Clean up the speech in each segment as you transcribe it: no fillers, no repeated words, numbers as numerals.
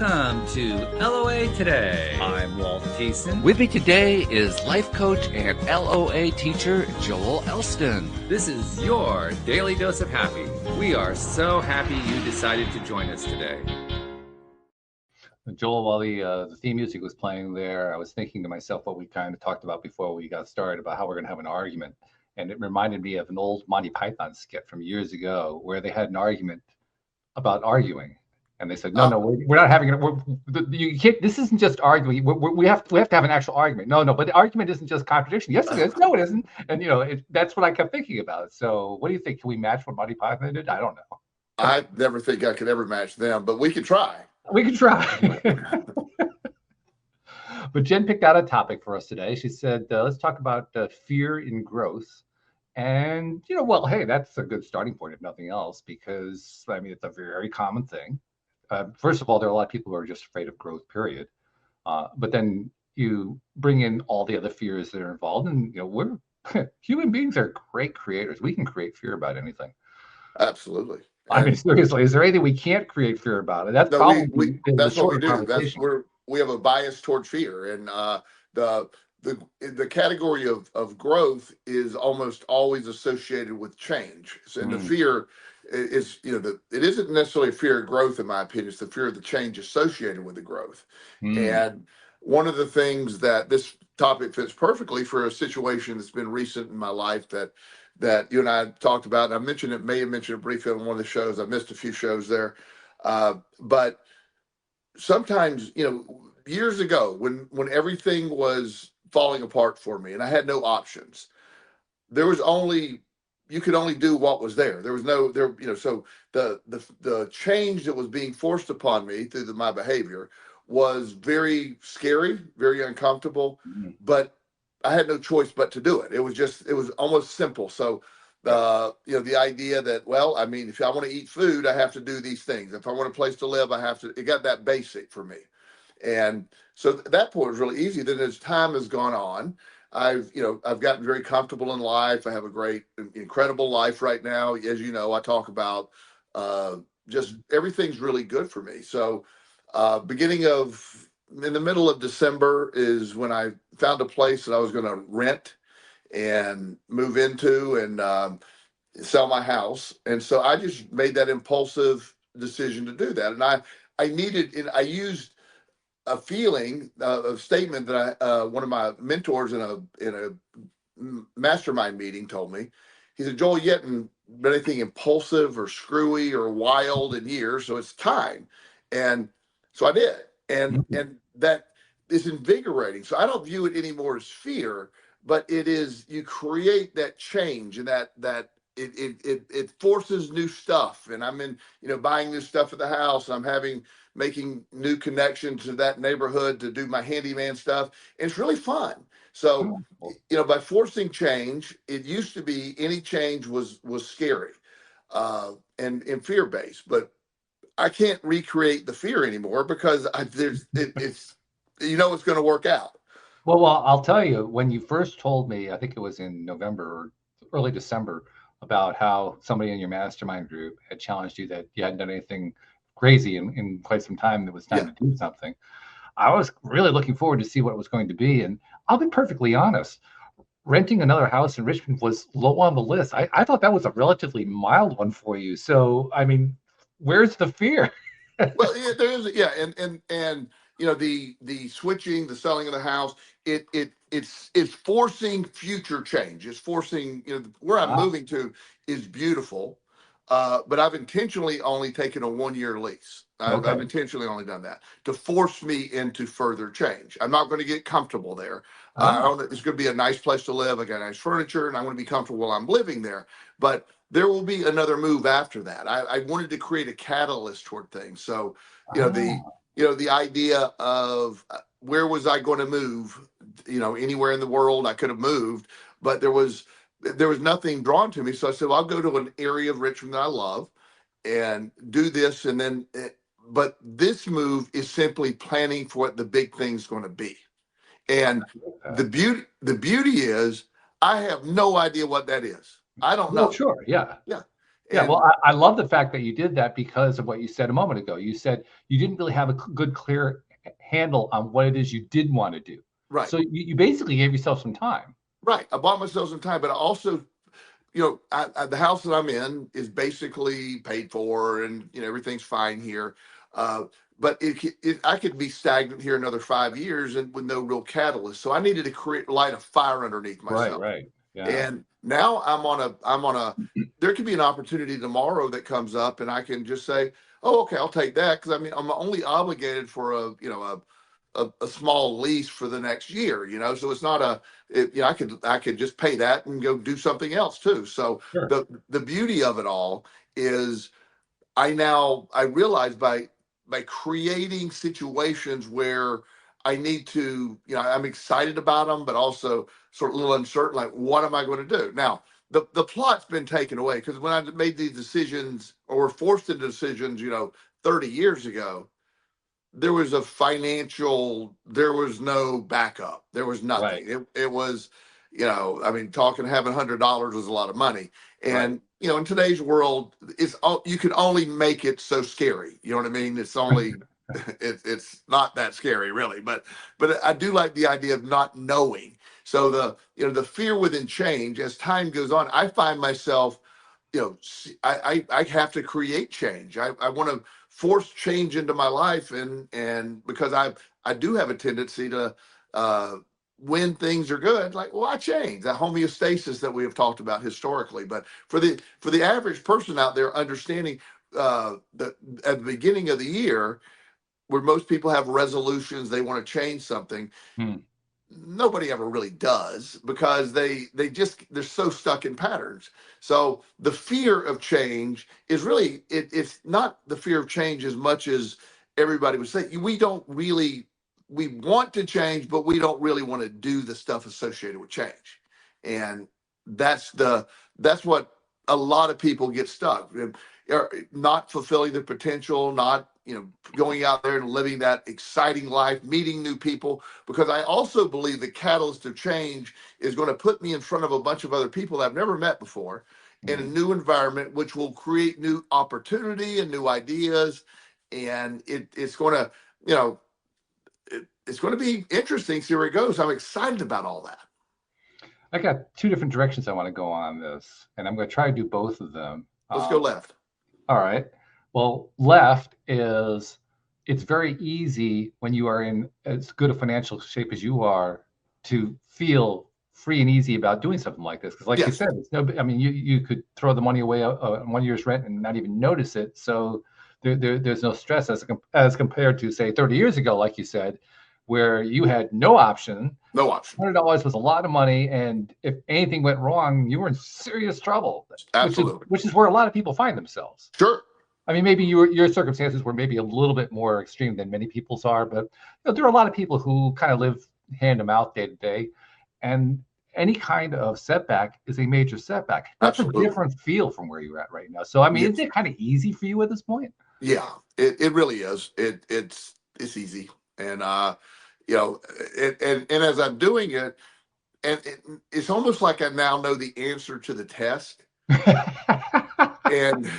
Welcome to LOA Today. I'm Walt Thiessen. With me today is life coach and LOA teacher Joel Elston. This is your daily dose of happy. We are so happy you decided to join us today. Joel, while the theme music was playing there, I was thinking to myself what we kind of talked about before we got started about how we're going to have an argument. And it reminded me of an old Monty Python skit from years ago where they had an argument about arguing. And they said, no, we're not having it. You can't. This isn't just arguing. We have to have an actual argument. No, but the argument isn't just contradiction. Yes, it is. No, it isn't. And that's what I kept thinking about. So, what do you think? Can we match what Monty Python did? I don't know. I never think I could ever match them, but we could try. We could try. But Jen picked out a topic for us today. She said, let's talk about fear in growth. And, well, hey, that's a good starting point, if nothing else, because, it's a very common thing. First of all, there are a lot of people who are just afraid of growth, period. But then you bring in all the other fears that are involved. And, we're human beings are great creators. We can create fear about anything. Absolutely. Seriously, is there anything we can't create fear about? And that's that's what we do. We have a bias toward fear. And the category of growth is almost always associated with change. And the fear is, it isn't necessarily fear of growth, in my opinion. It's the fear of the change associated with the growth. And one of the things that this topic fits perfectly for a situation that's been recent in my life that you and I talked about, and I may have mentioned it briefly on one of the shows. I missed a few shows there. But sometimes, years ago when everything was falling apart for me and I had no options, you could only do what was there. There was so the change that was being forced upon me through my behavior was very scary, very uncomfortable, but I had no choice but to do it. It was almost simple. So the idea that, if I want to eat food, I have to do these things. If I want a place to live, it got that basic for me. And so that point was really easy. Then as time has gone on, I've gotten very comfortable in life. I have a great, incredible life right now. As you know, I talk about just everything's really good for me. So in the middle of December is when I found a place that I was going to rent and move into and sell my house. And so I just made that impulsive decision to do that. And I used a feeling, a statement that one of my mentors in a mastermind meeting told me. He said, Joel, you haven't been anything impulsive or screwy or wild in years, so it's time. And so I did. And that is invigorating. So I don't view it anymore as fear, but it is, you create that change and that it forces new stuff. And I'm buying new stuff at the house. I'm making new connections to that neighborhood to do my handyman stuff. And it's really fun. So, by forcing change, it used to be any change was scary and fear-based, but I can't recreate the fear anymore because it's going to work out. Well, I'll tell you, when you first told me, I think it was in November or early December, about how somebody in your mastermind group had challenged you that you hadn't done anything crazy in quite some time, that was time to do something. I was really looking forward to see what it was going to be. And I'll be perfectly honest, renting another house in Richmond was low on the list. I thought that was a relatively mild one for you. So, where's the fear? Well, yeah, there is. Yeah. And the switching, the selling of the house, it's forcing future change. It's forcing, where I'm moving to is beautiful. But I've intentionally only taken a 1-year lease. I've intentionally only done that to force me into further change. I'm not going to get comfortable there. It's going to be a nice place to live. I got nice furniture and I want to be comfortable while I'm living there. But there will be another move after that. I wanted to create a catalyst toward things. So, the idea of where was I going to move, anywhere in the world I could have moved, but there was nothing drawn to me. So I said, well, I'll go to an area of Richmond that I love and do this. And then, but this move is simply planning for what the big thing's going to be. And the beauty is I have no idea what that is. I don't know. Sure. Yeah. Yeah. Yeah, And well, I love the fact that you did that because of what you said a moment ago. You said you didn't really have a good, clear handle on what it is you did want to do. right, So you basically gave yourself some time. right. I bought myself some time, but I also, the house that I'm in is basically paid for, and everything's fine here. Uh, but I could be stagnant here another 5 years and with no real catalyst. So I needed to light a fire underneath Right, myself. right. Yeah. And now I'm on a. There could be an opportunity tomorrow that comes up, and I can just say, "Oh, okay, I'll take that," because I mean I'm only obligated for a small lease for the next year. So it's not I could just pay that and go do something else too. So Sure. the beauty of it all is I realize by creating situations where I need to, I'm excited about them, but also sort of a little uncertain, like what am I going to do? Now, the plot's been taken away because when I made these decisions or were forced into decisions, 30 years ago, there was no backup. There was Right, nothing. It was, I mean, talking having $100 was a lot of money. right. And, in today's world, you can only make it so scary. You know what I mean? It's only, it's not that scary really, but I do like the idea of not knowing. So the fear within change as time goes on, I find myself, I have to create change. I want to force change into my life, and because I do have a tendency to uh, when things are good, like, well, I change that homeostasis that we have talked about historically. But for the average person out there, understanding that at the beginning of the year, where most people have resolutions, they want to change something, Hmm. nobody ever really does because they're so stuck in patterns. So the fear of change is really it's not the fear of change as much as everybody would say. We want to change, but we don't really want to do the stuff associated with change. And that's what a lot of people get stuck. Not fulfilling their potential, not going out there and living that exciting life, meeting new people, because I also believe the catalyst of change is going to put me in front of a bunch of other people I've never met before in a Hmm. new environment, which will create new opportunity and new ideas. And it's going to, it's going to be interesting. See where it goes. I'm excited about all that. I got two different directions I want to go on this, and I'm going to try to do both of them. Let's go left. All right. Well, left is it's very easy when you are in as good a financial shape as you are to feel free and easy about doing something like this. Because, like you Yes, said, it's no. I mean, you could throw the money away on 1 year's rent and not even notice it. So there's no stress as compared to say 30 years ago, like you said, where you had no option. no option. $100 was a lot of money, and if anything went wrong, you were in serious trouble. Which is Absolutely. which is where a lot of people find themselves. Sure. I mean, maybe your circumstances were maybe a little bit more extreme than many people's are, but there are a lot of people who kind of live hand to mouth day to day, and any kind of setback is a major setback. That's a Absolutely. different feel from where you're at right now. So, I mean, Yes. isn't it kind of easy for you at this point? Yeah, it really is. It's easy. And you know, and as I'm doing it, and it's almost like I now know the answer to the test. And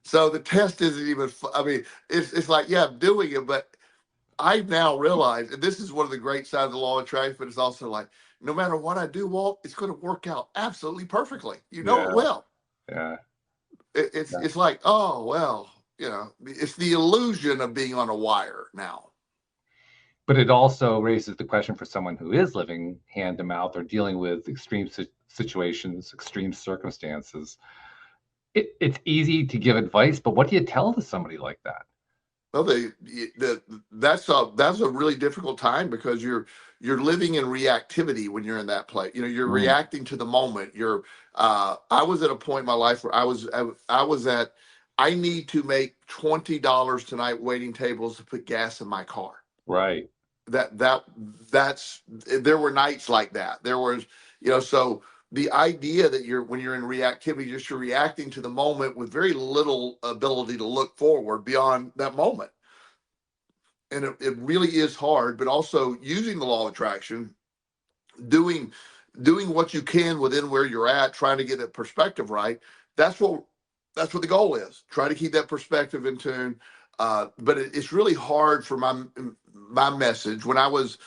so the test isn't even I mean, it's like, yeah, I'm doing it, but I now realize, and this is one of the great sides of the law of attraction, but it's also like, no matter what I do, Walt, it's going to work out absolutely perfectly. It Yeah, will. yeah, It's yeah. it's like, oh well, it's the illusion of being on a wire now. But it also raises the question for someone who is living hand to mouth or dealing with extreme situations, extreme circumstances. It's easy to give advice, but what do you tell to somebody like that? Well, that's a really difficult time because you're living in reactivity when you're in that place. You're Mm, reacting to the moment. I was at a point in my life where I was at I need to make $20 tonight waiting tables to put gas in my car. right. That's there were nights like that. There was, so the idea that when you're in reactivity, just you're reacting to the moment with very little ability to look forward beyond that moment. And it really is hard, but also using the law of attraction, doing what you can within where you're at, trying to get that perspective right. That's what that's what the goal is. Try to keep that perspective in tune. But it's really hard for my message when I was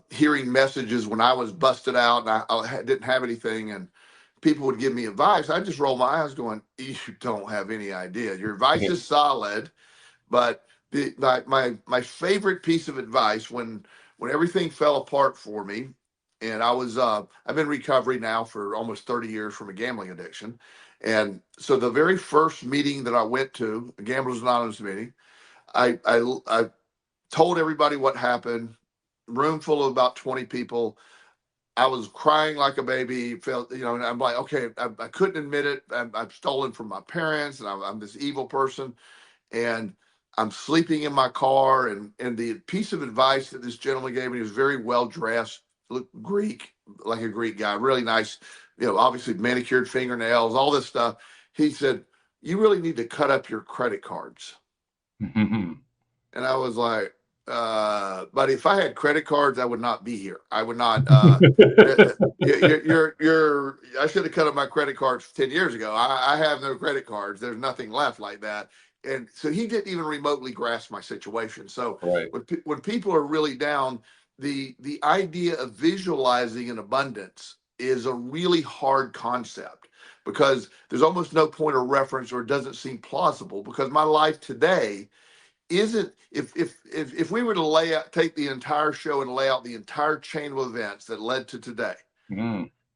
hearing messages when I was busted out and I didn't have anything, and people would give me advice. I just roll my eyes, going, "You don't have any idea. Your advice is solid, but my favorite piece of advice when everything fell apart for me, and I've been recovery now for almost 30 years from a gambling addiction, and so the very first meeting that I went to, a Gamblers Anonymous meeting, I told everybody what happened. Room full of about 20 people. I was crying like a baby. Felt, and I'm like, okay, I couldn't admit it. I've stolen from my parents, and I'm this evil person, and I'm sleeping in my car. And the piece of advice that this gentleman gave me, he was very well dressed, looked Greek, like a Greek guy, really nice, obviously manicured fingernails, all this stuff. He said, "You really need to cut up your credit cards." And I was like, but if I had credit cards, I would not be here. I would not. I should have cut up my credit cards 10 years ago. I have no credit cards. There's nothing left like that. And so he didn't even remotely grasp my situation. So Right. when people are really down, the idea of visualizing an abundance is a really hard concept because there's almost no point of reference, or it doesn't seem plausible, because my life today isn't, if we were to take the entire show and lay out the entire chain of events that led to today,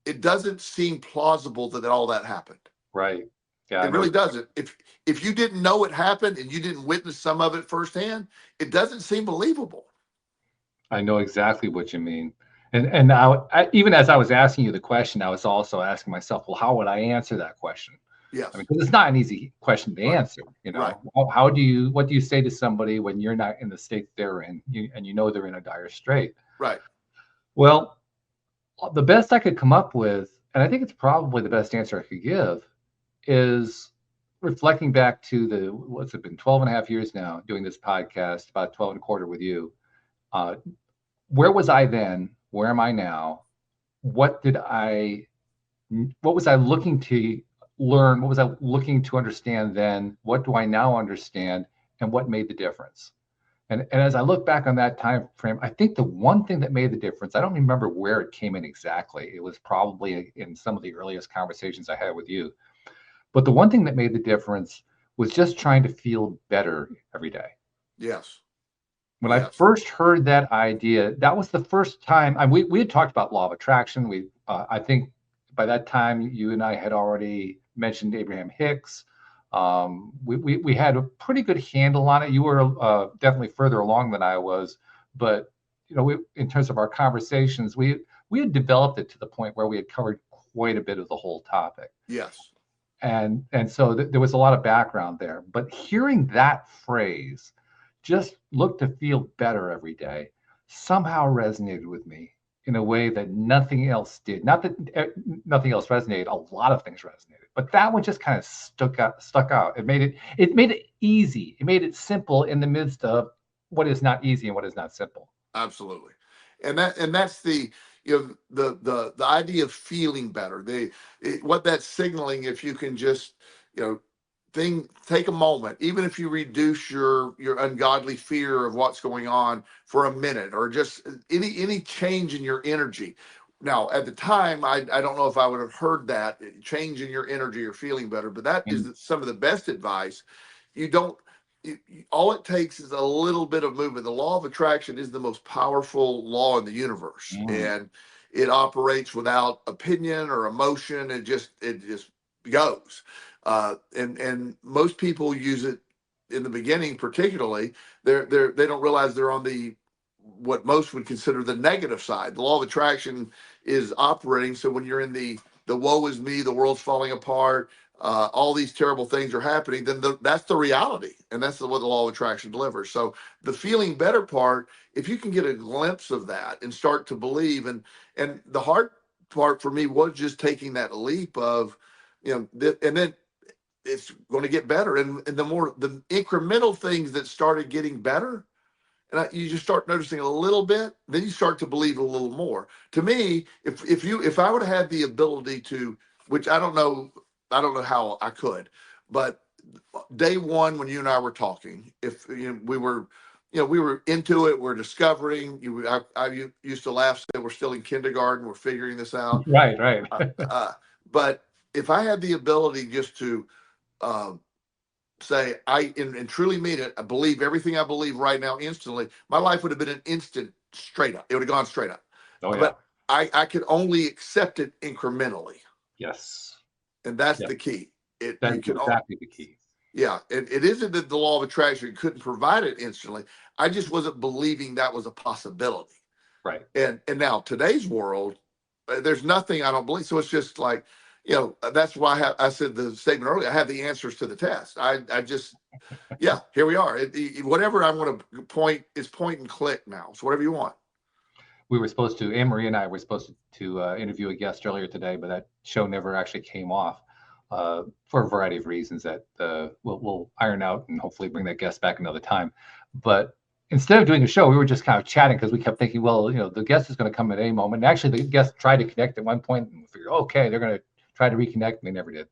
it doesn't seem plausible that all that happened. Right. Yeah, it really doesn't. If you didn't know it happened and you didn't witness some of it firsthand, it doesn't seem believable. I know exactly what you mean. And even as I was asking you the question, I was also asking myself, well, how would I answer that question? Yes. I mean, because it's not an easy question to answer. Right. What do you say to somebody when you're not in the state they're in, and they're in a dire strait? Right. Well, the best I could come up with, and I think it's probably the best answer I could give, is reflecting back to what's it been, 12 and a half years now doing this podcast, about 12 and a quarter with you. Where was I then? Where am I now? What was I looking to learn? What was I looking to understand then? What do I now understand? And what made the difference? And as I look back on that time frame, I think the one thing that made the difference, I don't remember where it came in exactly. It was probably in some of the earliest conversations I had with you. But the one thing that made the difference was just trying to feel better every day. Yes. When I first heard that idea, that was the first time we had talked about law of attraction. I think by that time you and I had already mentioned Abraham Hicks. We had a pretty good handle on it. You were definitely further along than I was, but in terms of our conversations, we had developed it to the point where we had covered quite a bit of the whole topic. Yes. And so there was a lot of background there. But hearing that phrase, just look to feel better every day, somehow resonated with me in a way that nothing else did. Not that nothing else resonated, a lot of things resonated, but that one just kind of stuck out. It made it easy. It made it simple in the midst of what is not easy and what is not simple. Absolutely. And that's the the idea of feeling better. What that's signaling, if you can just take a moment, even if you reduce your ungodly fear of what's going on for a minute, or just any change in your energy. Now, at the time, I don't know if I would have heard that change in your energy or feeling better, but that is some of the best advice. All it takes is a little bit of movement. The law of attraction is the most powerful law in the universe, and it operates without opinion or emotion. It just goes. And most people use it in the beginning, particularly. They don't realize they're on what most would consider the negative side. The law of attraction is operating. So when you're in the woe is me, the world's falling apart, all these terrible things are happening, then that's the reality, and that's what the law of attraction delivers. So the feeling better part, if you can get a glimpse of that and start to believe, and the hard part for me was just taking that leap of, and then it's going to get better. And the incremental things that started getting better, and you just start noticing a little bit, then you start to believe a little more. To me, if I would have had the ability to, which I don't know how I could, But day one, when you and I were talking, if we were, we were into it, we're discovering. I used to laugh, say we're still in kindergarten, we're figuring this out. Right, right. But if I had the ability just to uh, say and truly mean it, I believe everything I believe right now instantly, my life would have been an instant straight up. It would have gone straight up. Oh yeah. But I could only accept it incrementally, Yes. and that's the key. That's exactly the key. Yeah, it isn't that the law of attraction couldn't provide it instantly. I just wasn't believing that was a possibility. Right. And now today's world, there's nothing I don't believe. So it's just like, that's why I said the statement earlier. I have the answers to the test. I just, yeah, here we are. Whatever I want to point is point and click now. So whatever you want. We were supposed to, Anne Marie and I were supposed to interview a guest earlier today, but that show never actually came off for a variety of reasons that we'll iron out and hopefully bring that guest back another time. But instead of doing a show, we were just kind of chatting because we kept thinking, well, the guest is going to come at any moment. And actually, the guest tried to connect at one point and we figured, okay, they're going to try to reconnect, and they never did.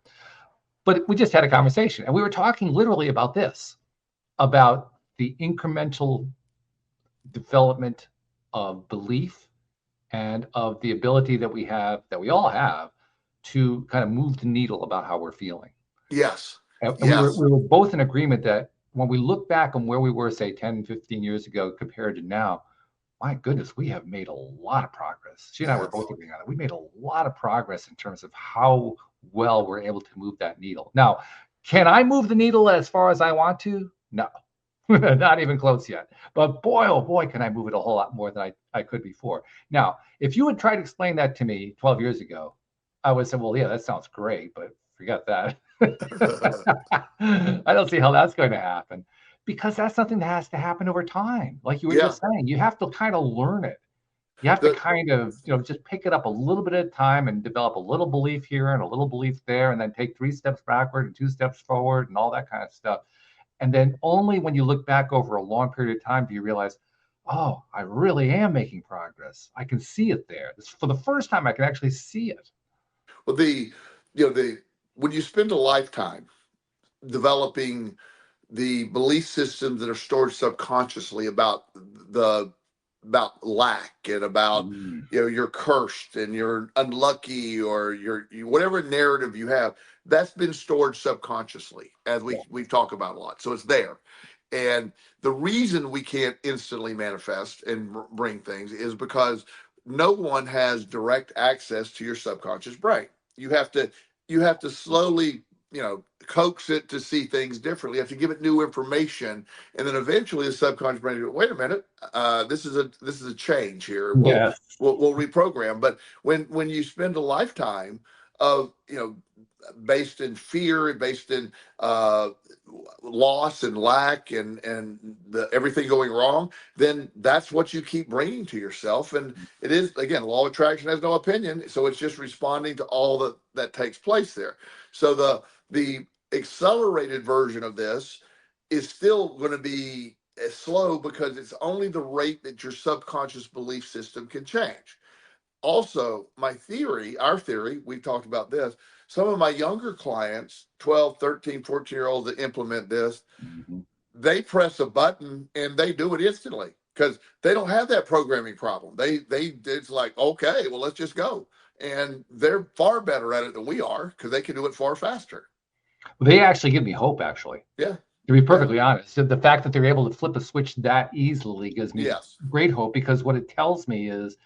But we just had a conversation, and we were talking literally about this, about the incremental development of belief and of the ability that we all have, to kind of move the needle about how we're feeling. Yes. And yes. we were both in agreement that when we look back on where we were, say 10, 15 years ago compared to now, my goodness, we have made a lot of progress. She and I were both agreeing on it. We made a lot of progress in terms of how well we're able to move that needle. Now, can I move the needle as far as I want to? No. Not even close yet. But boy, oh boy, can I move it a whole lot more than I could before. Now, if you had tried to explain that to me 12 years ago, I would say, well, yeah, that sounds great, but forget that. I don't see how that's going to happen, because that's something that has to happen over time. Like you were just saying, you have to kind of learn it. You have to kind of, just pick it up a little bit at a time and develop a little belief here and a little belief there, and then take 3 steps backward and 2 steps forward and all that kind of stuff. And then only when you look back over a long period of time do you realize, oh, I really am making progress. I can see it there. For the first time, I can actually see it. Well, when you spend a lifetime developing the belief systems that are stored subconsciously about lack and about you're cursed and you're unlucky, or you're whatever narrative you have, that's been stored subconsciously, as we've talked about a lot. So it's there. And the reason we can't instantly manifest and bring things is because no one has direct access to your subconscious brain. You have to slowly, coax it to see things differently. You have to give it new information, and then eventually the subconscious brain goes, wait a minute, this is a change here. We'll reprogram. But when you spend a lifetime of based in fear, based in loss and lack and everything going wrong, then that's what you keep bringing to yourself. And it is, again, law of attraction has no opinion, so it's just responding to all that takes place there. So the accelerated version of this is still going to be slow, because it's only the rate that your subconscious belief system can change. Also, our theory, we've talked about this, some of my younger clients, 12, 13, 14-year-olds that implement this, they press a button and they do it instantly, because they don't have that programming problem. It's like, okay, well, let's just go. And they're far better at it than we are, because they can do it far faster. They actually give me hope, actually. Yeah. To be perfectly honest, the fact that they're able to flip a switch that easily gives me great hope, because what it tells me is,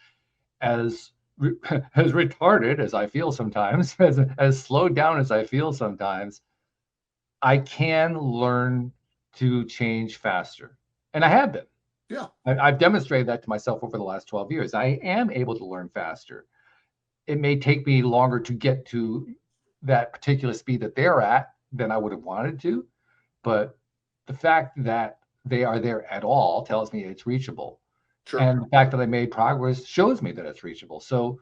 as retarded as I feel sometimes, as slowed down as I feel sometimes, I can learn to change faster. And I have been. Yeah. I've demonstrated that to myself over the last 12 years. I am able to learn faster. It may take me longer to get to that particular speed that they're at than I would have wanted to, but the fact that they are there at all tells me it's reachable. Sure. And the fact that I made progress shows me that it's reachable. So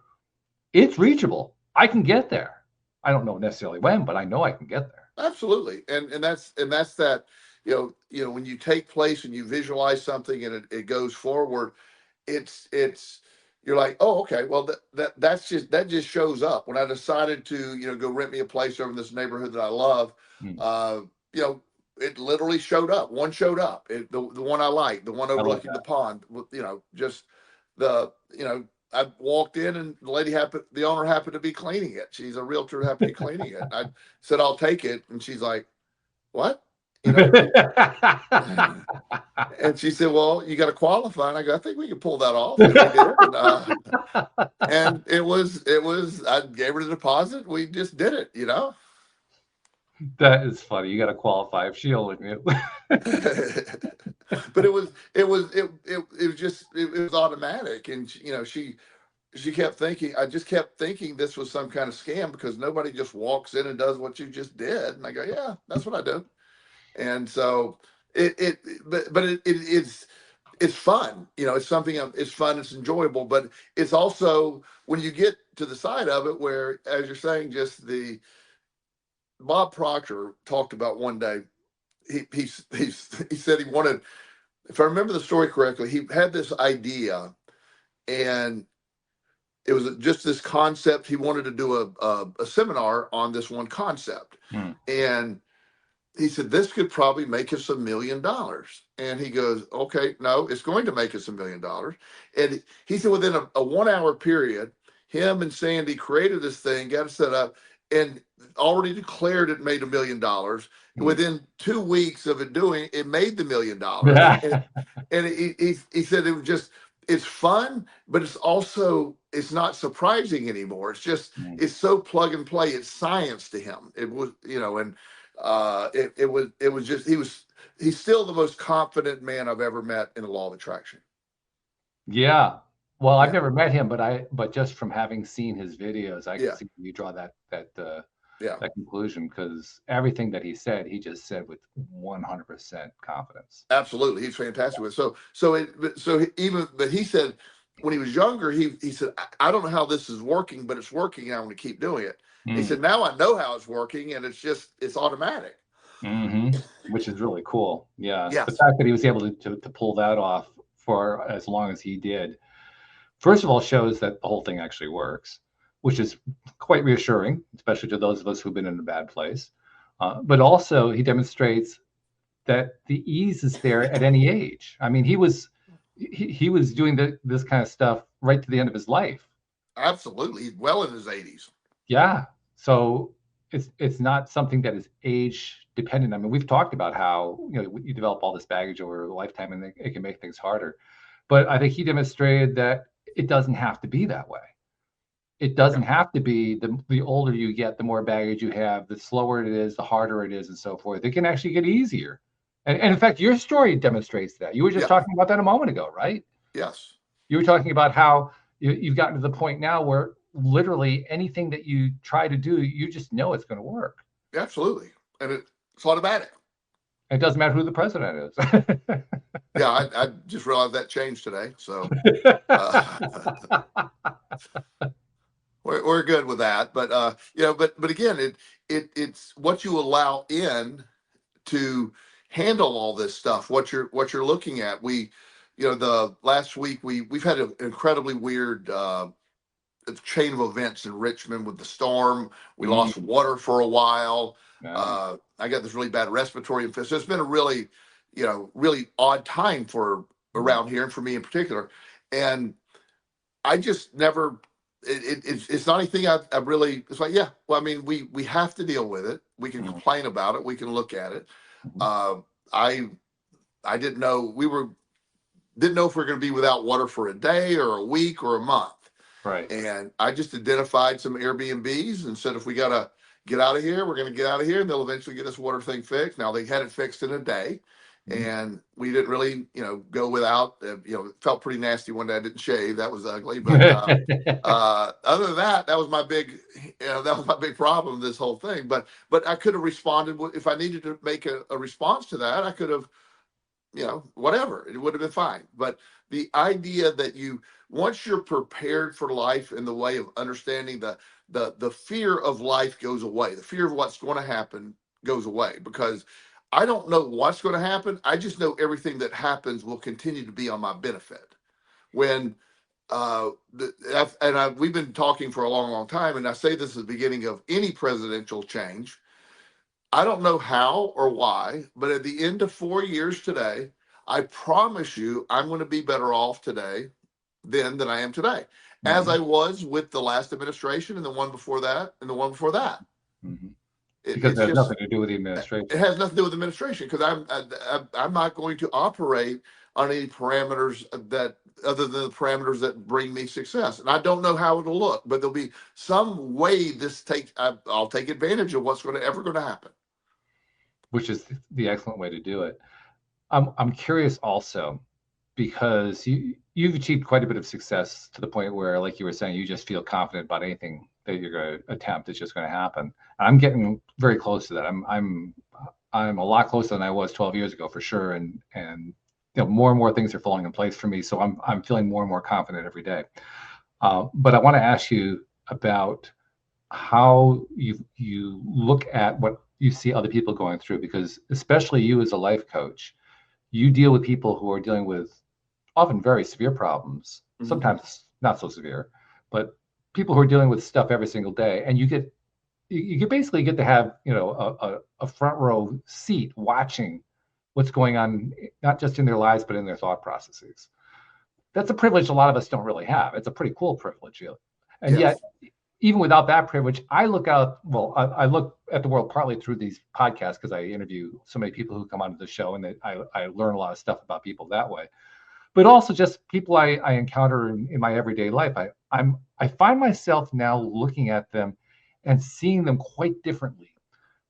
it's reachable. I can get there. I don't know necessarily when, but I know I can get there. Absolutely. And that's that, when you take place and you visualize something and it goes forward, it's you're like, oh, okay, well that just shows up. When I decided to, go rent me a place over in this neighborhood that I love, Hmm. uh, it literally showed up. One showed up. The one I like, the one I love overlooking the pond. Just the I walked in and the owner happened to be cleaning it. She's a realtor, happened to be cleaning it. I said, I'll take it, and she's like, what? And she said, well, you got to qualify. And I go, I think we can pull that off. And we did. And I gave her the deposit. We just did it. That is funny. You got to qualify if she'll admit. But it was automatic. And, she kept thinking, I just kept thinking this was some kind of scam because nobody just walks in and does what you just did. And I go, yeah, that's what I do. And so it's fun. It's something, it's fun, it's enjoyable, but it's also when you get to the side of it where, as you're saying, just Bob Proctor talked about one day, he said he wanted, if I remember the story correctly, he had this idea and it was just this concept. He wanted to do a seminar on this one concept. Hmm. And he said, this could probably make us $1 million. And he goes, okay, no, it's going to make us $1 million. And he said, within a 1 hour period, him and Sandy created this thing, got it set up, and already declared it made $1 million. Within 2 weeks of it doing, it made the $1 million. And he said it's fun, but it's not surprising anymore. It's so plug and play. It's science to him. It was, and it was just he's still the most confident man I've ever met in the law of attraction. Yeah. Well, I've Yeah. never met him, but just from having seen his videos, I can Yeah. see you draw that Yeah. conclusion, because everything that he said, he just said with 100% confidence. Absolutely, he's fantastic with it. But he said when he was younger, he said, I don't know how this is working, but it's working. And I'm going to keep doing it. He said, now I know how it's working, and it's automatic. Mm-hmm. Which is really cool. Yeah. Yes. The fact that he was able to pull that off for as long as he did, first of all, shows that the whole thing actually works, which is quite reassuring, especially to those of us who've been in a bad place. But also, he demonstrates that the ease is there at any age. I mean, he was doing this kind of stuff right to the end of his life. Absolutely, he's well in his 80s. Yeah. So it's not something that is age dependent. I mean, we've talked about how you develop all this baggage over a lifetime, and it can make things harder. But I think he demonstrated that it doesn't have to be that way. It doesn't have to be the older you get, the more baggage you have, the slower it is, the harder it is, and so forth. It can actually get easier. And in fact, your story demonstrates that. You were just talking about that a moment ago, right? Yes. You were talking about how you've gotten to the point now where literally anything that you try to do, you just know it's going to work. Absolutely. And it's automatic. It doesn't matter who the president is. Yeah, I just realized that changed today. So we're good with that. But but again, it's what you allow in to handle all this stuff. What you're looking at. The last week we've had an incredibly weird chain of events in Richmond with the storm. We lost water for a while. I got this really bad respiratory infection. So it's been a really, really odd time for around here, and for me in particular. And I just never. It's not anything I really. It's like, yeah. Well, I mean, we have to deal with it. We can complain about it. We can look at it. I didn't know didn't know if we are going to be without water for a day or a week or a month. Right. And I just identified some Airbnbs and said, if we got to get out of here, we're going to get out of here, and they'll eventually get this water thing fixed. Now, they had it fixed in a day, and we didn't really, go without, it felt pretty nasty one day. I didn't shave. That was ugly. But other than that, that was my big problem, this whole thing. But I could have responded if I needed to make a response to that. I could have, whatever, it would have been fine. But the idea that once you're prepared for life in the way of understanding the fear of life goes away. The fear of what's going to happen goes away, because I don't know what's going to happen. I just know everything that happens will continue to be on my benefit. When we've been talking for a long, long time, and I say this is the beginning of any presidential change. I don't know how or why, but at the end of 4 years today, I promise you, I'm going to be better off today than I am today, as Mhm. I was with the last administration and the one before that and the one before that. Mhm. It, Because it it's has just nothing to do with the it administration. has nothing to do with administration because I'm not going to operate on any parameters that other than the parameters that bring me success, and I don't know how it'll look, but there'll be some way I'll take advantage of what's ever going to happen. Which is the excellent way to do it. I'm curious also because you've achieved quite a bit of success to the point where, like you were saying, you just feel confident about anything that you're going to attempt. It's just going to happen. I'm getting very close to that. I'm a lot closer than I was 12 years ago for sure, and more and more things are falling in place for me. So I'm feeling more and more confident every day. But I want to ask you about how you look at what you see other people going through, because especially you as a life coach, you deal with people who are dealing with often very severe problems, Mm-hmm. sometimes not so severe, but people who are dealing with stuff every single day, and you basically get to have a front row seat watching what's going on, not just in their lives but in their thought processes. That's a privilege a lot of us don't really have. It's a pretty cool privilege, and yet Yes. even without that privilege, I look out. Well, I look at the world partly through these podcasts because I interview so many people who come onto the show, and I learn a lot of stuff about people that way. But also just people I encounter in my everyday life. I find myself now looking at them and seeing them quite differently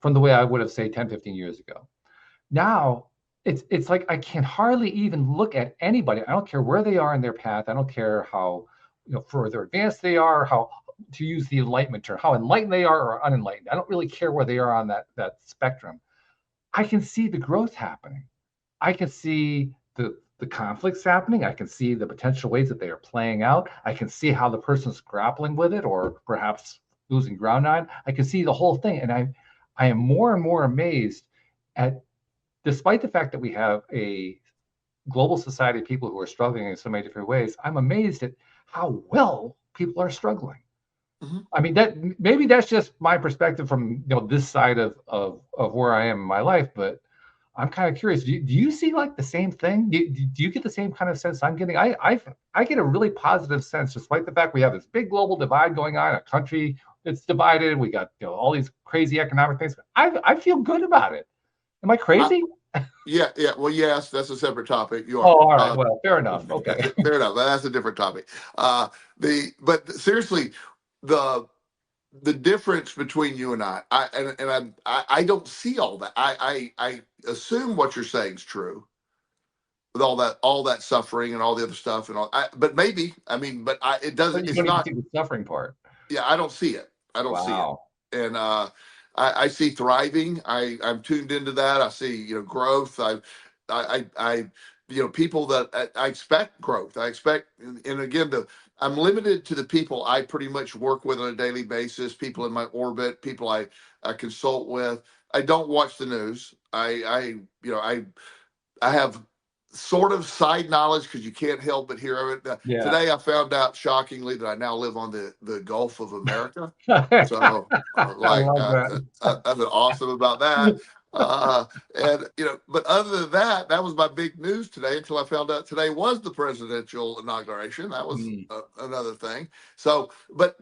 from the way I would have, say, 10, 15 years ago. Now it's like I can hardly even look at anybody. I don't care where they are in their path. I don't care how further advanced they are, how to use the enlightenment term, how enlightened they are or unenlightened. I don't really care where they are on that spectrum. I can see the growth happening. I can see the conflicts happening. I can see the potential ways that they are playing out. I can see how the person's grappling with it or perhaps losing ground on. I can see the whole thing. And I am more and more amazed at, despite the fact that we have a global society of people who are struggling in so many different ways, I'm amazed at how well people are struggling. Mm-hmm. I mean, that maybe that's just my perspective from this side of where I am in my life, but I'm kind of curious. Do you see like the same thing? Do you get the same kind of sense I'm getting? I get a really positive sense, despite the fact we have this big global divide going on, a country that's divided. We got all these crazy economic things. I feel good about it. Am I I, crazy? yeah. Well, yes, that's a separate topic. You Oh, are. all right. Well, fair enough. Okay. Fair enough. That's a different topic. But seriously, the the difference between you and I don't see all that. I assume what you're saying is true with all that suffering and all the other stuff and all. But maybe I mean, but it But doesn't. you It's don't even not. see the suffering part. Yeah, I don't see it. I don't see it. Wow. And I see thriving. I'm tuned into that. I see growth. I people that I expect growth. I expect, and again, I'm limited to the people I pretty much work with on a daily basis. People in my orbit, people I consult with. I don't watch the news. I have sort of side knowledge because you can't help but hear of it. Yeah. Today, I found out shockingly that I now live on the Gulf of America. I So, love that. I've been awesome about that. And but other than that, that was my big news today. Until I found out today was the presidential inauguration. That was Mm, another thing. So, but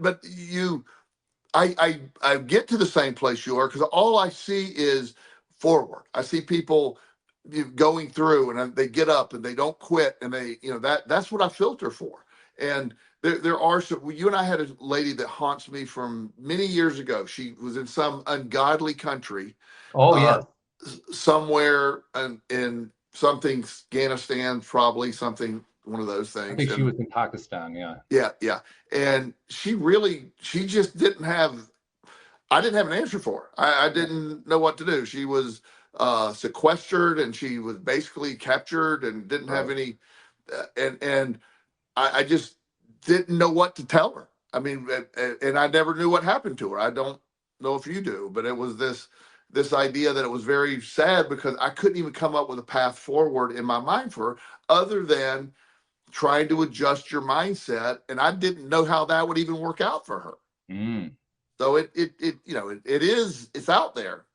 I get to the same place you are because all I see is forward. I see people going through and they get up and they don't quit and they that's what I filter for. And there are some. You and I had a lady that haunts me from many years ago. She was in some ungodly country, oh uh, yes. somewhere in something Afghanistan, probably something one of those I things. think she And was in Pakistan. Yeah. yeah. And she just didn't have. I didn't have an answer for her. I didn't know what to do. She was sequestered and she was basically captured and didn't have Right. any. And I just didn't know what to tell her. I mean, and I never knew what happened to her. I don't know if you do, but it was this idea that it was very sad because I couldn't even come up with a path forward in my mind for her other than trying to adjust your mindset. And I didn't know how that would even work out for her. So it's out there.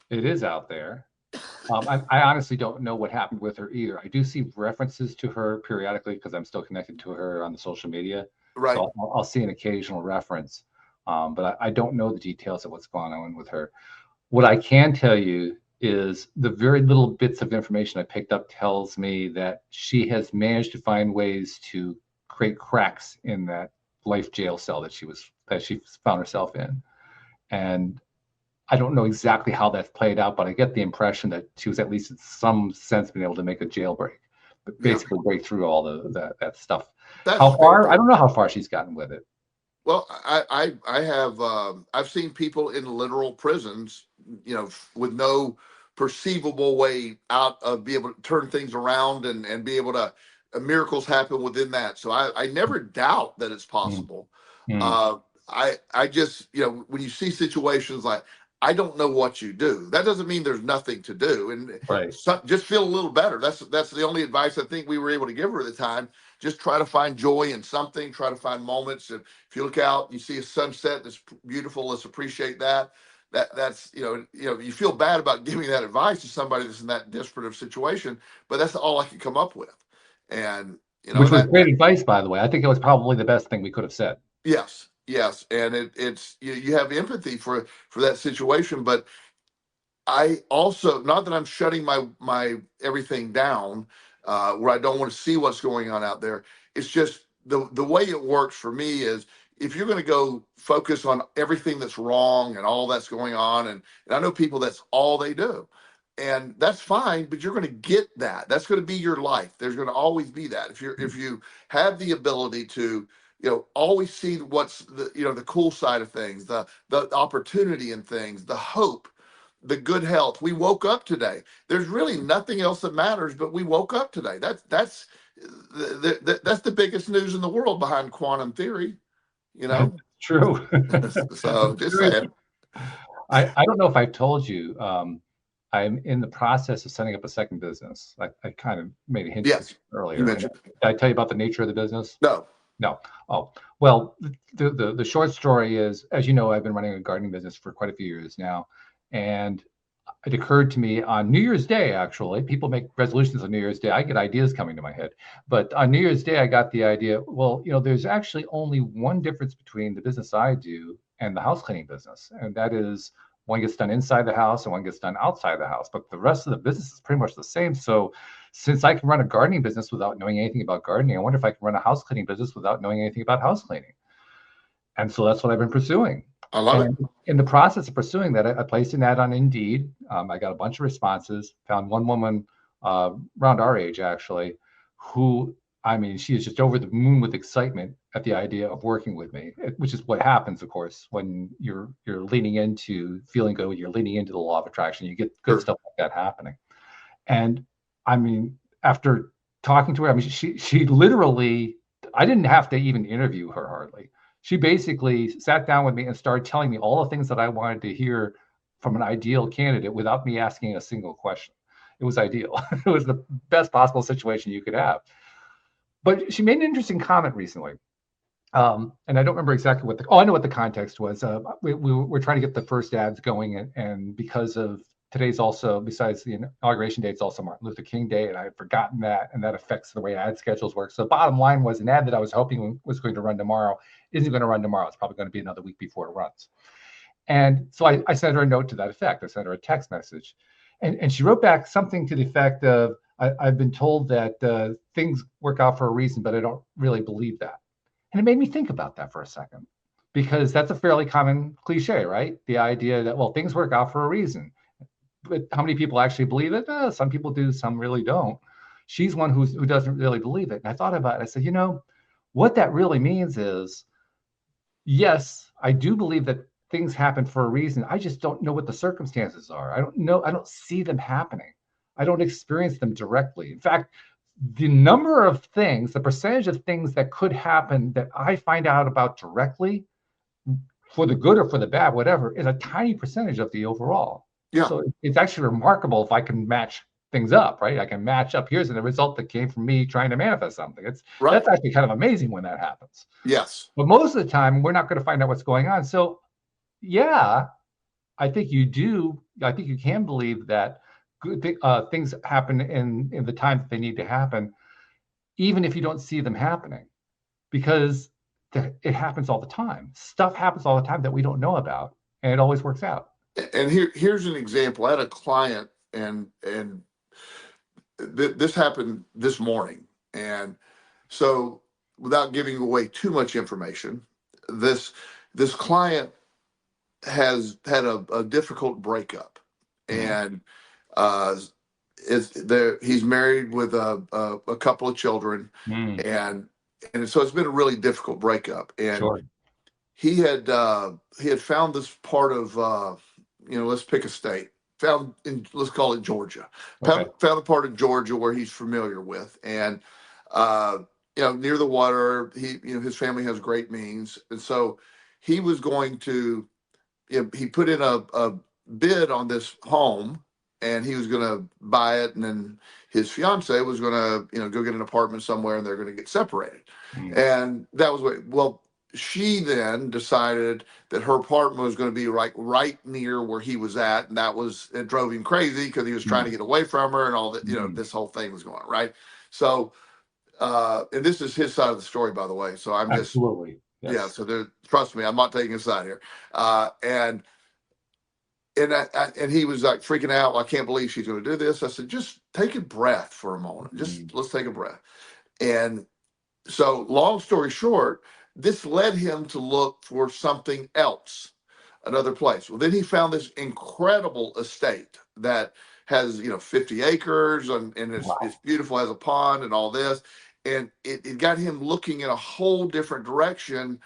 It is out there. I honestly don't know what happened with her either. I do see references to her periodically because I'm still connected to her on the social media. Right. So I'll see an occasional reference, but I don't know the details of what's going on with her. What I can tell you is the very little bits of information I picked up tells me that she has managed to find ways to create cracks in that life jail cell that she found herself in. And I don't know exactly how that's played out, but I get the impression that she was at least in some sense been able to make a jailbreak, but basically break through all that stuff. How far? I don't know how far she's gotten with it. Well, I have I've seen people in literal prisons, with no perceivable way out of be able to turn things around and be able to miracles happen within that. So I never doubt that it's possible. I just, when you see situations like, I don't know what you do, that doesn't mean there's nothing to do. And just feel a little better. That's the only advice I think we were able to give her at the time. Just try to find joy in something, try to find moments. And if you look out, you see a sunset that's beautiful, let's appreciate that. That's you feel bad about giving that advice to somebody that's in that desperate of situation, but that's all I could come up with. And which was great advice, by the way. I think it was probably the best thing we could have said. Yes, and it's you have empathy for that situation, but I also, not that I'm shutting my everything down, where I don't want to see what's going on out there. It's just the way it works for me is, if you're going to go focus on everything that's wrong and all that's going on, and I know people that's all they do, and that's fine, but you're going to get that. That's going to be your life. There's going to always be that. If you have the ability to always see what's the cool side of things, the opportunity in things, the hope, the good health. We woke up today. There's really nothing else that matters, but we woke up today. That's the biggest news in the world behind quantum theory. True. So just saying. I don't know if I've told you, I'm in the process of setting up a second business. I kind of made a hint earlier. Did I tell you about the nature of the business? No. Oh, well, the short story is, as you know, I've been running a gardening business for quite a few years now. And it occurred to me on New Year's Day, actually. People make resolutions on New Year's Day. I get ideas coming to my head. But on New Year's Day, I got the idea, well, there's actually only one difference between the business I do and the house cleaning business. And that is, one gets done inside the house and one gets done outside the house. But the rest of the business is pretty much the same. So since I can run a gardening business without knowing anything about gardening, I wonder if I can run a house cleaning business without knowing anything about house cleaning. And so that's what I've been pursuing. I love it. In the process of pursuing that, I placed an ad on Indeed. I got a bunch of responses, found one woman around our age, actually, who, she is just over the moon with excitement at the idea of working with me, which is what happens, of course, when you're leaning into feeling good, you're leaning into the law of attraction, you get good stuff like that happening. And after talking to her, she literally, I didn't have to even interview her hardly. She basically sat down with me and started telling me all the things that I wanted to hear from an ideal candidate without me asking a single question. It was ideal. It was the best possible situation you could have. But she made an interesting comment recently. And I don't remember exactly I know what the context was. We're trying to get the first ads going. And because of today's also, besides the inauguration day, it's also Martin Luther King Day, and I had forgotten that, and that affects the way ad schedules work. So the bottom line was, an ad that I was hoping was going to run tomorrow isn't going to run tomorrow. It's probably going to be another week before it runs. And so I sent her a note to that effect. I sent her a text message, and she wrote back something to the effect of, I've been told that things work out for a reason, but I don't really believe that. And it made me think about that for a second, because that's a fairly common cliche, right? The idea that, well, things work out for a reason. But how many people actually believe it? Some people do, some really don't. She's one who doesn't really believe it. And I thought about it. I said, what that really means is, yes, I do believe that things happen for a reason. I just don't know what the circumstances are. I don't know. I don't see them happening. I don't experience them directly. In fact, the number of things, the percentage of things that could happen that I find out about directly, for the good or for the bad, whatever, is a tiny percentage of the overall. Yeah. So it's actually remarkable if I can match things up, right? I can match up. Here's the result that came from me trying to manifest something. Right. That's actually kind of amazing when that happens. Yes. But most of the time, we're not going to find out what's going on. So, yeah, I think you do. I think you can believe that things happen in the time that they need to happen, even if you don't see them happening, because it happens all the time. Stuff happens all the time that we don't know about, and it always works out. And here's an example. I had a client, and this happened this morning, and so without giving away too much information, this this client has had a difficult breakup, Mhm. and uh, is there he's married with a couple of children, Mm, and so it's been a really difficult breakup, and sure. he had found this part of let's pick a state, found in, let's call it Georgia, Okay. found a part of Georgia where he's familiar with, and uh near the water. His family has great means, and so he was going to, he put in a bid on this home, and he was going to buy it, and then his fiance was going to go get an apartment somewhere, and they're going to get separated. Mm, And that was what, well, she then decided that her apartment was going to be right near where he was at, and it drove him crazy because he was trying to mm, get away from her, and all that, mm. this whole thing was going on, right? So and this is his side of the story, by the way, so I'm just, Absolutely. yeah, Yes. so trust me, I'm not taking a side here. And and he was like freaking out. I can't believe she's going to do this. I said, just take a breath for a moment. Mm, Just let's take a breath. And so, long story short, this led him to look for something else, another place. Well, then he found this incredible estate that has 50 acres, and it's wow. beautiful, has a pond and all this. And it got him looking in a whole different direction,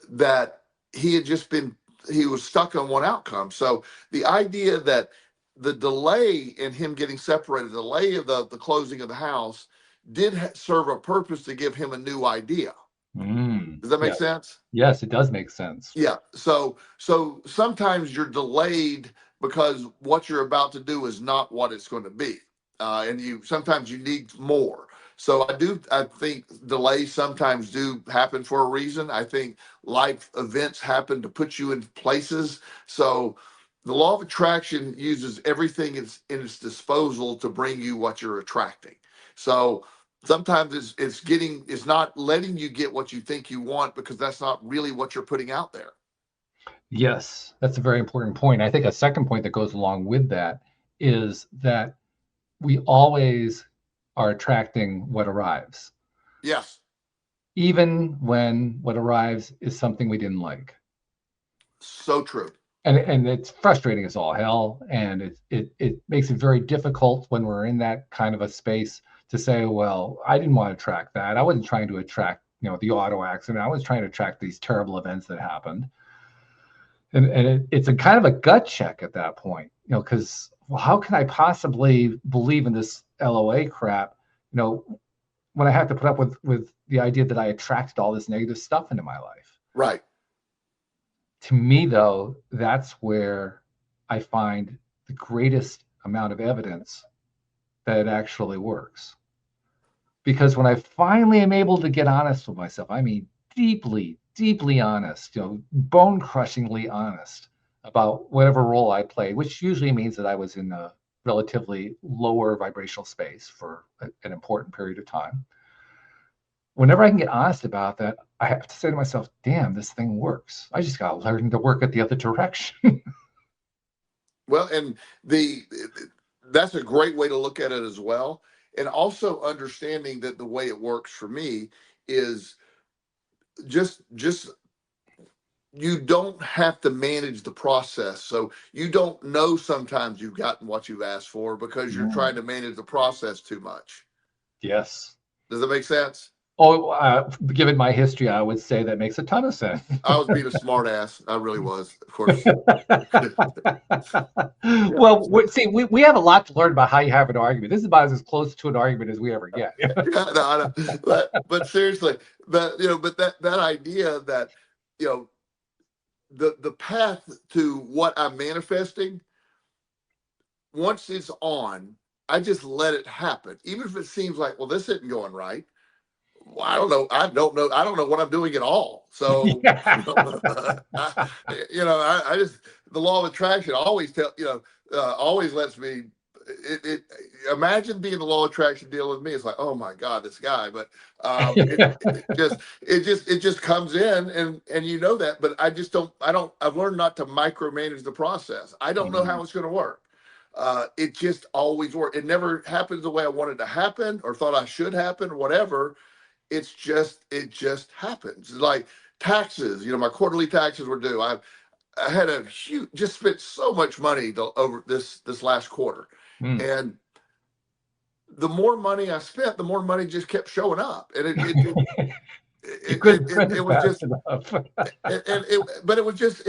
that he had just been he was stuck on one outcome. So the idea that the delay in him getting separated, the delay of the closing of the house, did serve a purpose to give him a new idea. Mm, Does that make yes. sense? Yes, it does make sense. Yeah. So sometimes you're delayed because what you're about to do is not what it's going to be, and sometimes you need more. So I think delays sometimes do happen for a reason. I think life events happen to put you in places. So the law of attraction uses everything in its disposal to bring you what you're attracting. So sometimes it's not letting you get what you think you want, because that's not really what you're putting out there. Yes, that's a very important point. I think a second point that goes along with that is that we always are attracting what arrives, Yes. even when what arrives is something we didn't like. So true. And it's frustrating as all hell, and it makes it very difficult when we're in that kind of a space to say, well, I didn't want to attract that. I wasn't trying to attract the auto accident. I was trying to attract these terrible events that happened. And it's a kind of a gut check at that point, because, well, how can I possibly believe in this LOA crap, when I have to put up with the idea that I attracted all this negative stuff into my life? Right. To me, though, that's where I find the greatest amount of evidence that it actually works. Because when I finally am able to get honest with myself, I mean, deeply, deeply honest, bone crushingly honest about whatever role I played, which usually means that I was in a relatively lower vibrational space for an important period of time. Whenever I can get honest about that, I have to say to myself, damn, this thing works. I just got to learn to work it the other direction. Well, and the that's a great way to look at it as well. And also understanding that the way it works for me is just you don't have to manage the process. So you don't know sometimes you've gotten what you've asked for because you're trying to manage the process too much. Yes. Does that make sense? Oh, given my history, I would say that makes a ton of sense. I was being a smart ass. I really was, of course. Yeah. Well, see, we have a lot to learn about how you have an argument. This is about as close to an argument as we ever get. Yeah, no, I know. But seriously, but that idea that the path to what I'm manifesting, once it's on, I just let it happen, even if it seems like, well, this isn't going right. Well, I don't know. I don't know what I'm doing at all. So, Yeah. I just, the law of attraction always always lets me, it imagine being the law of attraction deal with me. It's like, oh my God, this guy, but, it just comes in and that, but I've learned not to micromanage the process. I don't know how it's going to work. It just always works. It never happens the way I wanted to happen or thought I should happen or whatever. It just happens. Like taxes, my quarterly taxes were due. I had a huge, just spent so much money over this last quarter, Mm. and the more money I spent, the more money just kept showing up, and it was just, but it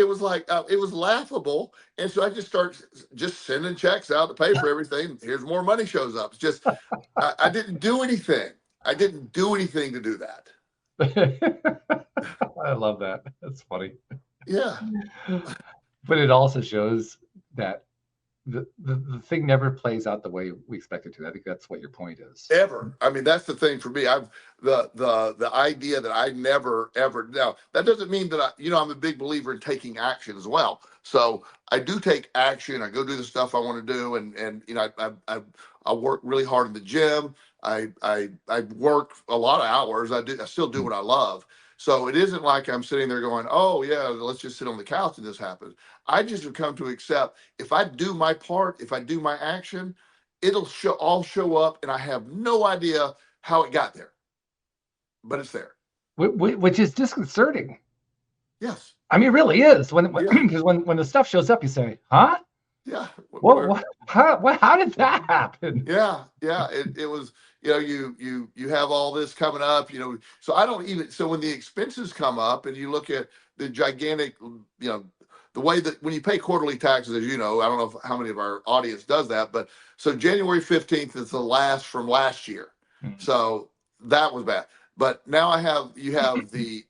was like it was laughable, and so I just start just sending checks out to pay for everything. Here's more money shows up. It's just I didn't do anything. I didn't do anything to do that. I love that. That's funny. Yeah. But it also shows that the thing never plays out the way we expect it to. I think that's what your point is. Ever. I mean, that's the thing for me. The idea that I never ever, now that doesn't mean that I'm a big believer in taking action as well. So I do take action. I go do the stuff I want to do, and I work really hard in the gym. I work a lot of hours. I still do what I love. So it isn't like I'm sitting there going, oh yeah, let's just sit on the couch and this happens. I just have come to accept, if I do my part, if I do my action, it'll all show up, and I have no idea how it got there, but it's there. Which is disconcerting. Yes. I mean, it really is. Because when the stuff shows up, you say, huh? Yeah. What? How did that happen? Yeah. It was, you have all this coming up, so I don't even, so when the expenses come up and you look at the gigantic, the way that when you pay quarterly taxes, as I don't know how many of our audience does that, but so January 15th is the last from last year. So that was bad. But now you have the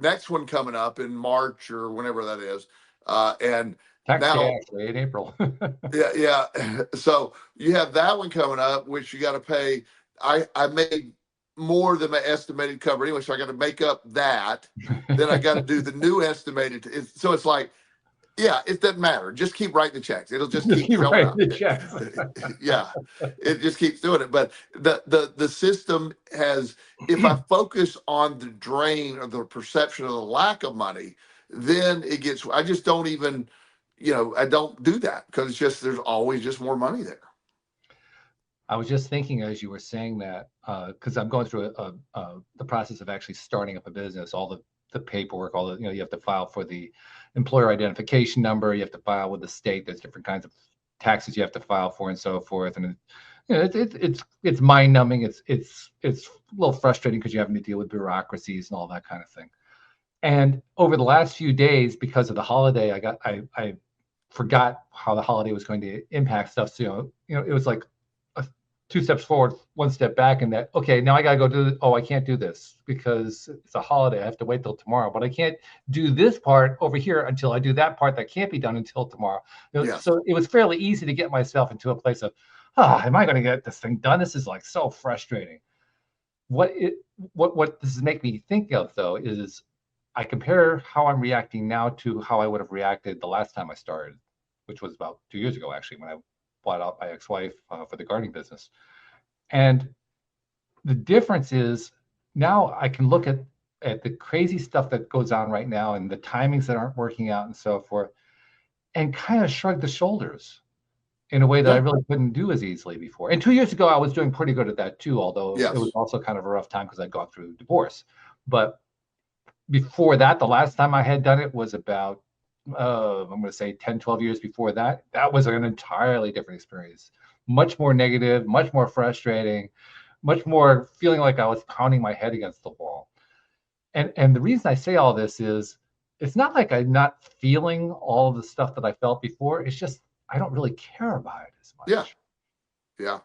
next one coming up in March or whenever that is. And tax now, day actually in April. yeah. So you have that one coming up, which you got to pay. I made more than my estimated cover anyway, so I got to make up that. Then I got to do the new estimated. So it's like, yeah, it doesn't matter. Just keep writing the checks. It'll just keep showing up. The checks. Yeah, it just keeps doing it. But the system has, if I focus on the drain or the perception of the lack of money, then it gets, I just don't even, I don't do that because it's just, there's always just more money there. I was just thinking as you were saying that, because I'm going through the process of actually starting up a business, all the paperwork, all the, you have to file for the employer identification number, you have to file with the state, there's different kinds of taxes you have to file for and so forth. And it's mind numbing. It's a little frustrating because you're having to deal with bureaucracies and all that kind of thing. And over the last few days, because of the holiday, I forgot how the holiday was going to impact stuff. So, it was like 2 steps forward, 1 step back, and that, okay, now I got to go do, I can't do this because it's a holiday. I have to wait till tomorrow, but I can't do this part over here until I do that part that can't be done until tomorrow. Yes. So it was fairly easy to get myself into a place of, am I going to get this thing done? This is like so frustrating. What this is making me think of though, is I compare how I'm reacting now to how I would have reacted the last time I started, which was about 2 years ago, actually, when I bought out my ex-wife for the gardening business. And the difference is now I can look at the crazy stuff that goes on right now and the timings that aren't working out and so forth, and kind of shrug the shoulders in a way that I really couldn't do as easily before. And 2 years ago, I was doing pretty good at that too, although it was also kind of a rough time because I'd gone through divorce. But before that, the last time I had done it was about I'm going to say 10, 12 years before that. That was an entirely different experience. Much more negative, much more frustrating, much more feeling like I was pounding my head against the wall. And the reason I say all this is, it's not like I'm not feeling all of the stuff that I felt before. It's just, I don't really care about it as much. Yeah.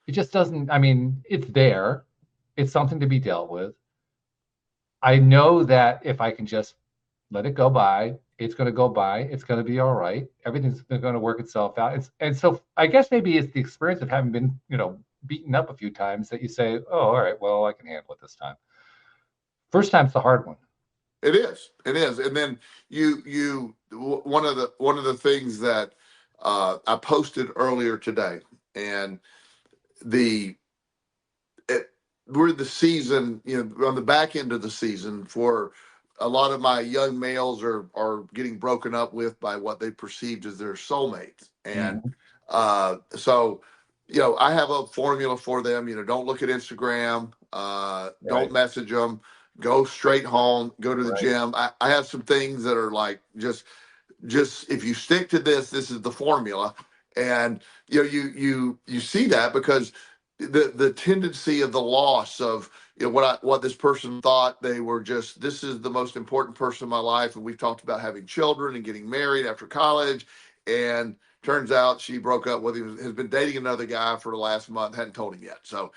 It just doesn't, I mean, it's there. It's something to be dealt with. I know that if I can just let it go by, It's going to go by. It's going to be all right. Everything's going to work itself out. And so I guess maybe it's the experience of having been, beaten up a few times that you say, oh, all right, well, I can handle it this time. First time's the hard one. It is. It is. And then one of the things that I posted earlier today, and the we're the season, on the back end of the season for a lot of my young males are getting broken up with by what they perceived as their soulmates. And so, I have a formula for them. Don't look at Instagram, don't message them, go straight home, go to the gym. I have some things that are like, just if you stick to this is the formula. And you see that because the tendency of the loss of what this person thought they were, just this is the most important person in my life, and we've talked about having children and getting married after college, and turns out she broke up with him, has been dating another guy for the last month, hadn't told him yet. So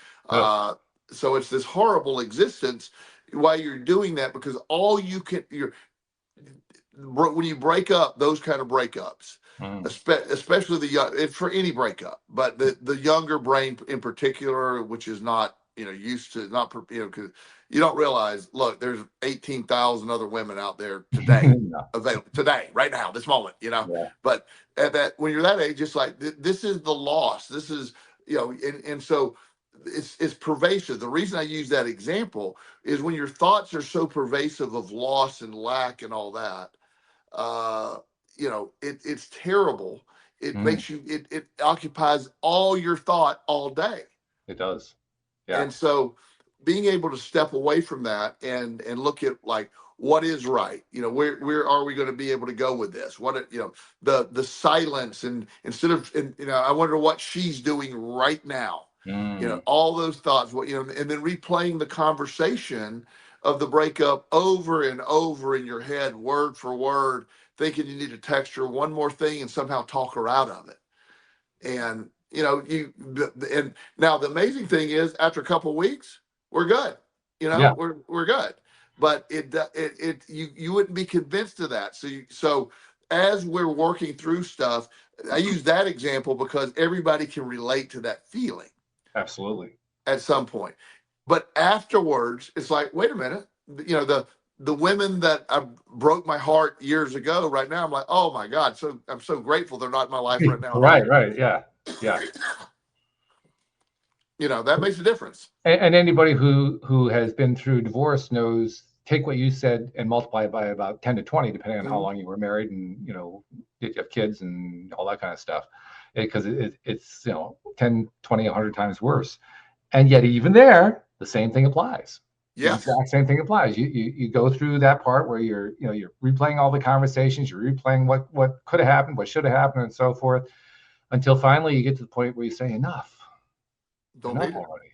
so it's this horrible existence while you're doing that, because all you can when you break up, those kind of breakups, especially the young, it's for any breakup, but the younger brain in particular, which is not used to, not because you don't realize, look, there's 18,000 other women out there today available today, right now, this moment, but at that, when you're that age, it's like this is the loss, this is and so it's pervasive. The reason I use that example is when your thoughts are so pervasive of loss and lack and all that, it's terrible. It makes you, it occupies all your thought all day. It does. Yeah. And so being able to step away from that and look at like, what is right? Where are we going to be able to go with this? What, the silence, and instead of, I wonder what she's doing right now. All those thoughts, and then replaying the conversation of the breakup over and over in your head, word for word, thinking you need to text her one more thing and somehow talk her out of it. And and now the amazing thing is, after a couple of weeks, we're good. We're good. But you wouldn't be convinced of that. So as we're working through stuff, I use that example because everybody can relate to that feeling. Absolutely. At some point. But afterwards, it's like, wait a minute, the women that I broke my heart years ago, right now, I'm like, oh my God, so I'm so grateful they're not in my life right now. Right. Yeah. That makes a difference. And anybody who has been through divorce knows, take what you said and multiply it by about 10 to 20, depending on how long you were married, and did you have kids and all that kind of stuff. Because it's 10, 20, 100 times worse. And yet even there, the same thing applies. Yeah. The exact same thing applies. You go through that part where you're replaying all the conversations, you're replaying what could have happened, what should have happened, and so forth, until finally you get to the point where you say, enough. Enough already.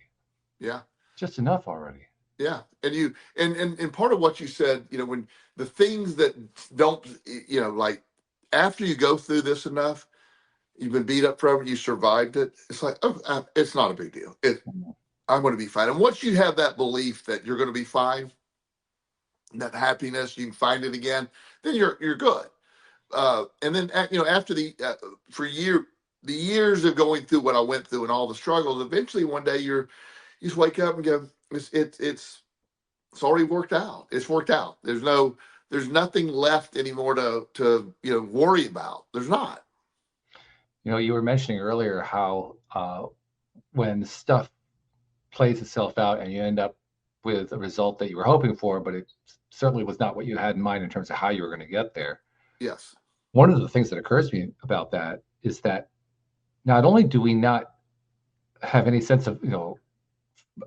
Yeah. Just enough already. Yeah. And and part of what you said, when the things that don't, like after you go through this enough, you've been beat up forever, you survived it. It's like, oh, it's not a big deal. I'm going to be fine. And once you have that belief that you're going to be fine, that happiness, you can find it again, then you're good. And then after the years of going through what I went through and all the struggles, eventually one day you just wake up and go, it's already worked out. It's worked out. There's nothing left anymore to worry about. There's not. You were mentioning earlier how when stuff plays itself out and you end up with a result that you were hoping for, but it certainly was not what you had in mind in terms of how you were going to get there. Yes. One of the things that occurs to me about that is that not only do we not have any sense of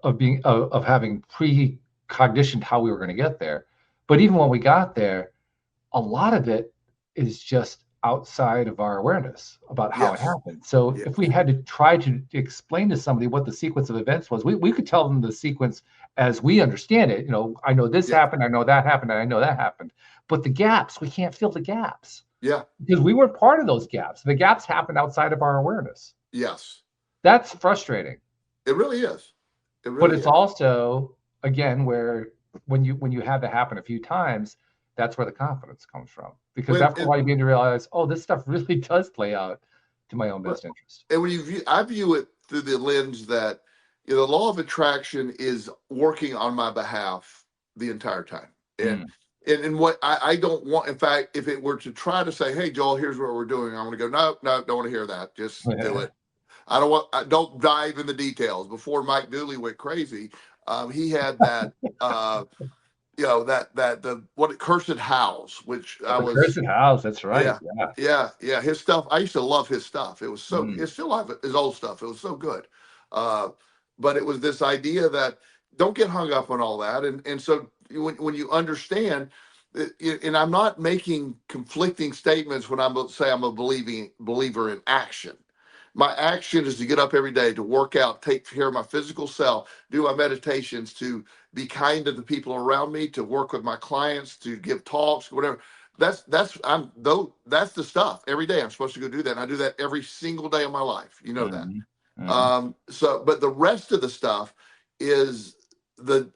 of having precognitioned how we were going to get there, but even when we got there, a lot of it is just outside of our awareness about how it happened. So if we had to try to explain to somebody what the sequence of events was, we could tell them the sequence as we understand it. I know this happened, I know that happened, and I know that happened. But the gaps, we can't fill the gaps. Yeah. Because we weren't part of those gaps. The gaps happened outside of our awareness. Yes. That's frustrating. It really is. But it's also, again, where when you have that happen a few times, that's where the confidence comes from. because When after a while you begin to realize, oh, this stuff really does play out to my own best interest. and when I view it through the lens that the law of attraction is working on my behalf the entire time, and Mm. and what I don't want. In fact, if it were to try to say, "Hey, Joel, here's what we're doing," I'm going to go, "No, no, don't want to hear that. Just do it." I don't dive in the details. Before Mike Dooley went crazy, he had that. That the what cursed house, which I The was. Cursed House, that's right. Yeah, Yeah. yeah. His stuff. I used to love his stuff. It was so. Mm. It's still like his old stuff. It was so good. Uh, but it was this idea that don't get hung up on all that, and so when you understand, and I'm not making conflicting statements when I'm say I'm a believing believer in action. My action is to get up every day, to work out, take care of my physical self, do my meditations, to be kind to the people around me, to work with my clients, to give talks, whatever. That's the stuff. Every day I'm supposed to go do that. And I do that every single day of my life. You know that. Mm. Mm. But the rest of the stuff is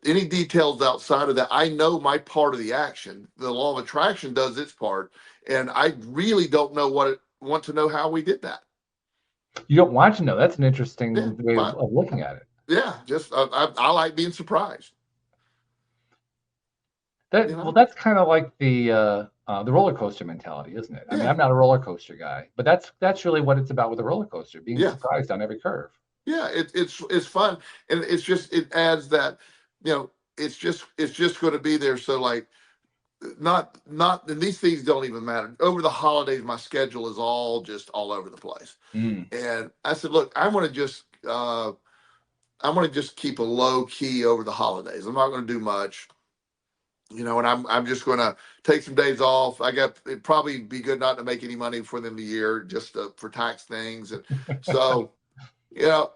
any details outside of that. I know my part of the action. The law of attraction does its part, and I really don't know want to know how we did that. You don't want to know. That's an Yeah, interesting way but of looking at it. yeah, just I like being surprised. Well, that's kind of like the roller coaster mentality, isn't it? I mean, Yeah, I'm not a roller coaster guy, but that's really what it's about with a roller coaster, being yeah, surprised on every curve. yeah. It's fun, and it adds that it's just going to be there. So like not and these things don't even matter. Over the holidays, my schedule is all just all over the place. Mm. And I said, look, I'm gonna just keep a low key over the holidays. I'm not gonna do much. And I'm just gonna take some days off. It'd probably be good not to make any money for them the year, just for tax things. And so, you know,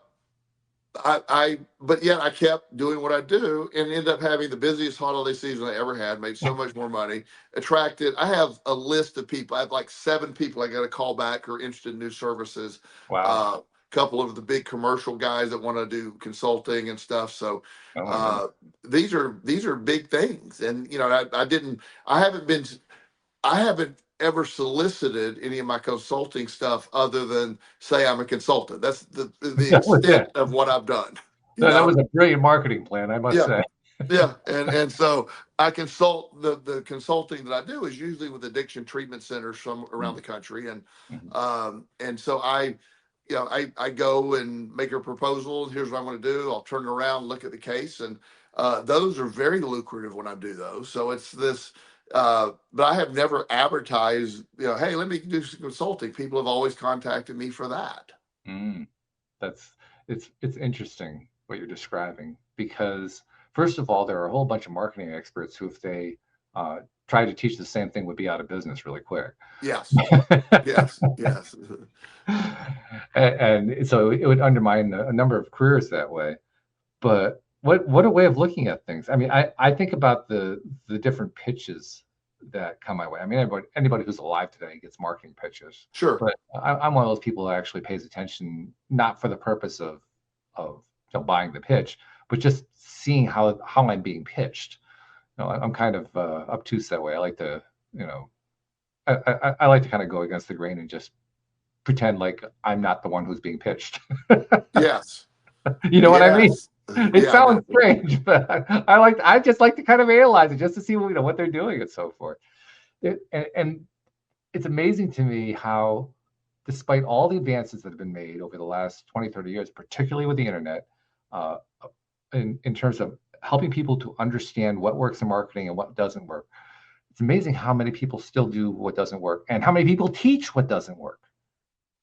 but yet I kept doing what I do and ended up having the busiest holiday season I ever had, made so much more money, I have a list of people. I have like 7 people I got to call back who are interested in new services. Wow. A couple of the big commercial guys that want to do consulting and stuff. So, Oh my goodness. uh, these are big things. And, I haven't ever solicited any of my consulting stuff other than say I'm a consultant. That's the That was extent it. of what I've done. You That know? was a brilliant marketing plan, I must Yeah, say. yeah. And so I consult the consulting that I do is usually with addiction treatment centers from around Mm. the country. Mhm. And so I go and make a proposal. Here's what I'm going to do. I'll turn it around, look at the case, and those are very lucrative when I do those. So it's this, but I have never advertised. Hey, let me do some consulting. People have always contacted me for that. Mm. That's it's interesting what you're describing because first of all, there are a whole bunch of marketing experts who, if they try to teach the same thing, would be out of business really quick. Yes, yes, yes. And so it would undermine a number of careers that way. But what a way of looking at things. I mean, I think about the different pitches that come my way. I mean, anybody who's alive today gets marketing pitches, Sure. but I'm one of those people that actually pays attention, not for the purpose of buying the pitch, but just seeing how I'm being pitched. I'm kind of obtuse that way. I like to, I like to kind of go against the grain and just pretend like I'm not the one who's being pitched. Yes. You know what I mean? Yes. It Yeah. sounds strange, but I just like to kind of analyze it just to see what they're doing and so forth. And it's amazing to me how, despite all the advances that have been made over the last 20, 30 years, particularly with the internet, uh, in terms of helping people to understand what works in marketing and what doesn't work, it's amazing how many people still do what doesn't work and how many people teach what doesn't work.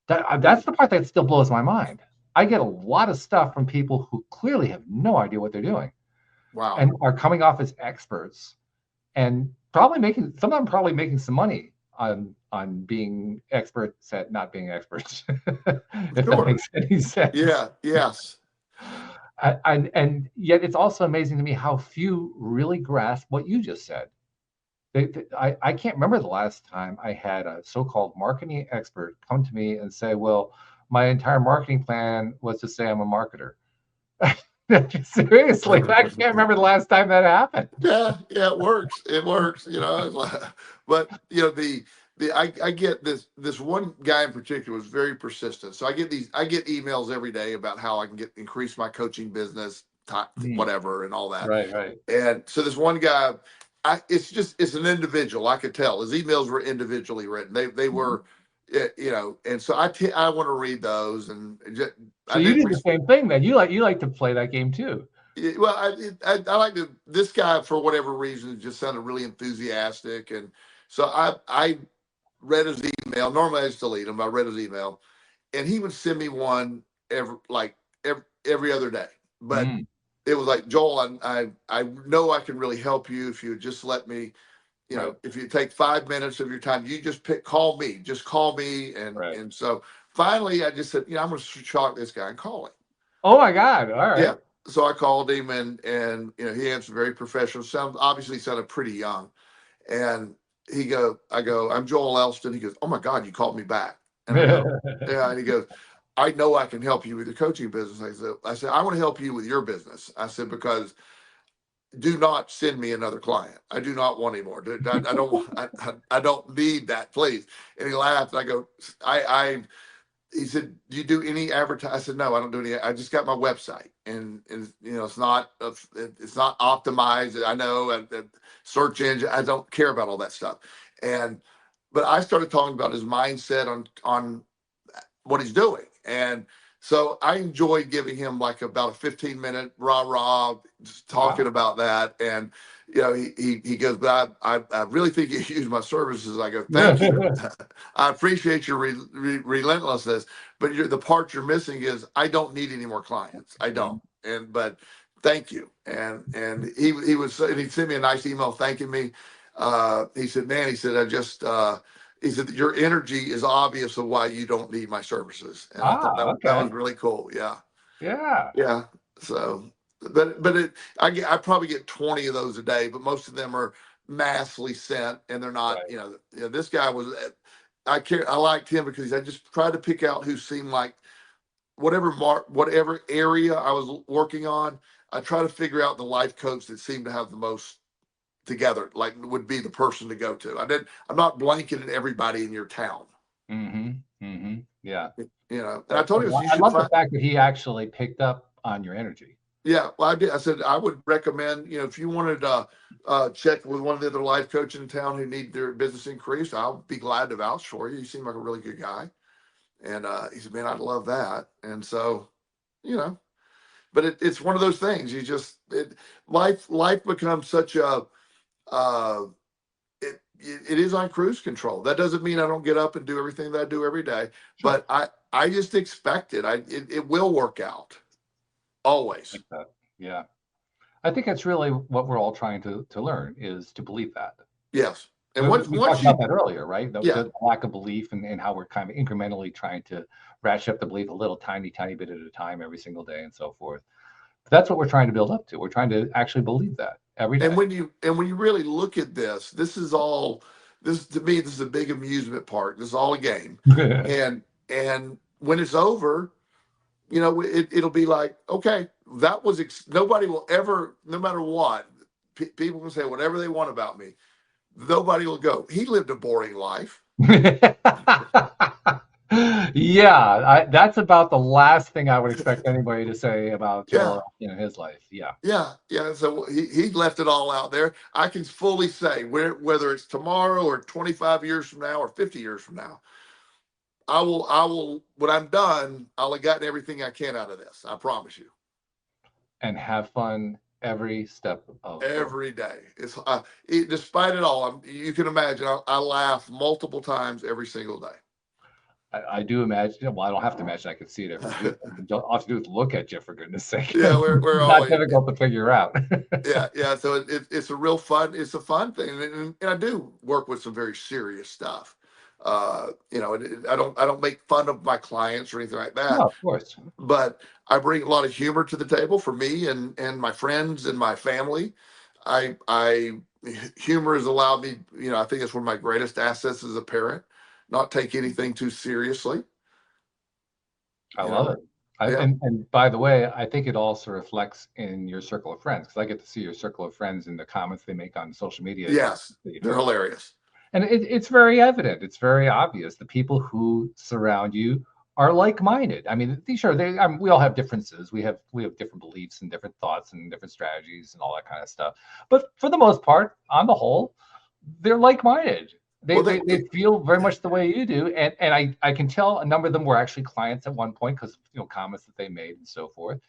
That's the part that still blows my mind. I get a lot of stuff from people who clearly have no idea what they're doing. Wow. And are coming off as experts and some of them probably making some money on being experts at not being experts, if Sure. that makes any sense. Yeah. Yes. And yet it's also amazing to me how few really grasp what you just said. I can't remember the last time I had a so-called marketing expert come to me and say, well, my entire marketing plan was to say I'm a marketer. Seriously, I can't remember the last time that happened. Yeah, it works. It works. It's like, but I get this one guy in particular was very persistent. So I get emails every day about how I can increase my coaching business, whatever, and all that. Right. And so this one guy, it's an individual. I could tell his emails were individually written. They were, and so I want to read those and just, So you do the same thing then. You like to play that game too. Well, I like this guy for whatever reason just sounded really enthusiastic, and so I read his email. Normally I just delete him. I read his email, and he would send me one every other day. But it was like, Joel, I know I can really help you if you would just let me, if you take 5 minutes of your time, you just call me, and so finally I just said, I'm going to shock this guy and call him. Oh my God! All right. Yeah. So I called him and he answered very professional. Sounded pretty young. And I go, I'm Joel Elston. He goes, oh my God, you called me back. And I go, yeah. And he goes, I know I can help you with your coaching business. I said, I want to help you with your business. I said, because do not send me another client. I do not want any more. I don't need that, please. And he laughed. And I go, he said, do you do any advertising? I said, no, I don't do any. I just got my website and it's not optimized. I know search engine. I don't care about all that stuff. But I started talking about his mindset on what he's doing. And so I enjoyed giving him like about a 15-minute rah, just talking about that. And, he goes, but I really think you use my services. I go, thank you. I appreciate your relentlessness, but the part you're missing is I don't need any more clients. I don't. But thank you. And he sent me a nice email thanking me. He said, man, he said, your energy is obvious of why you don't need my services. And I thought that was really cool. Yeah. Yeah. So, I probably get 20 of those a day, but most of them are massively sent and they're not, this guy was, I liked him because I just tried to pick out who seemed like whatever area I was working on. I try to figure out the life coach that seemed to have the most together, like would be the person to go to. I'm not blanketing everybody in your town. Yeah. And I told him, I love the fact that he actually picked up on your energy. Yeah, well, I did. I said I would recommend, if you wanted to check with one of the other life coaches in town who need their business increased, I'll be glad to vouch for you. You seem like a really good guy. And he said, man, I'd love that. And so, but it's one of those things. Life becomes such a it is on cruise control. That doesn't mean I don't get up and do everything that I do every day, but I just expect it. It will work out. Always. Like that. Yeah. I think that's really what we're all trying to learn is to believe that. Yes. And we talked about that earlier, right? The lack of belief and how we're kind of incrementally trying to ratchet up the belief a little tiny bit at a time every single day and so forth. But that's what we're trying to build up to. We're trying to actually believe that every day. And when you really look at this to me, this is a big amusement park. This is all a game. and when it's over, it'll be like, okay, that was nobody will ever, no matter what, people can say whatever they want about me. Nobody will go, he lived a boring life. Yeah, that's about the last thing I would expect anybody to say about Joel, his life. Yeah. So he left it all out there. I can fully say whether it's tomorrow or 25 years from now or 50 years from now, I will, when I'm done, I'll have gotten everything I can out of this. I promise you. And have fun every step of every day. It's despite it all, you can imagine I laugh multiple times every single day. I do imagine. Well, I don't have to imagine. I can see it every week. All I have to do is look at you, for goodness sake. Yeah, we're not always difficult to figure out. yeah. So it's a real fun. It's a fun thing, and I do work with some very serious stuff. I don't make fun of my clients or anything like that. No, of course. But I bring a lot of humor to the table for me and my friends and my family. Humor has allowed me. I think it's one of my greatest assets as a parent. Not take anything too seriously. I love it. Yeah. And by the way, I think it also reflects in your circle of friends, because I get to see your circle of friends and the comments they make on social media. Yes, they're hilarious. And it's very evident. It's very obvious. The people who surround you are like-minded. I mean, sure, we all have differences. We have different beliefs and different thoughts and different strategies and all that kind of stuff. But for the most part, on the whole, they're like-minded. They, Well, they feel very much the way you do. And I can tell a number of them were actually clients at one point because, comments that they made and so forth.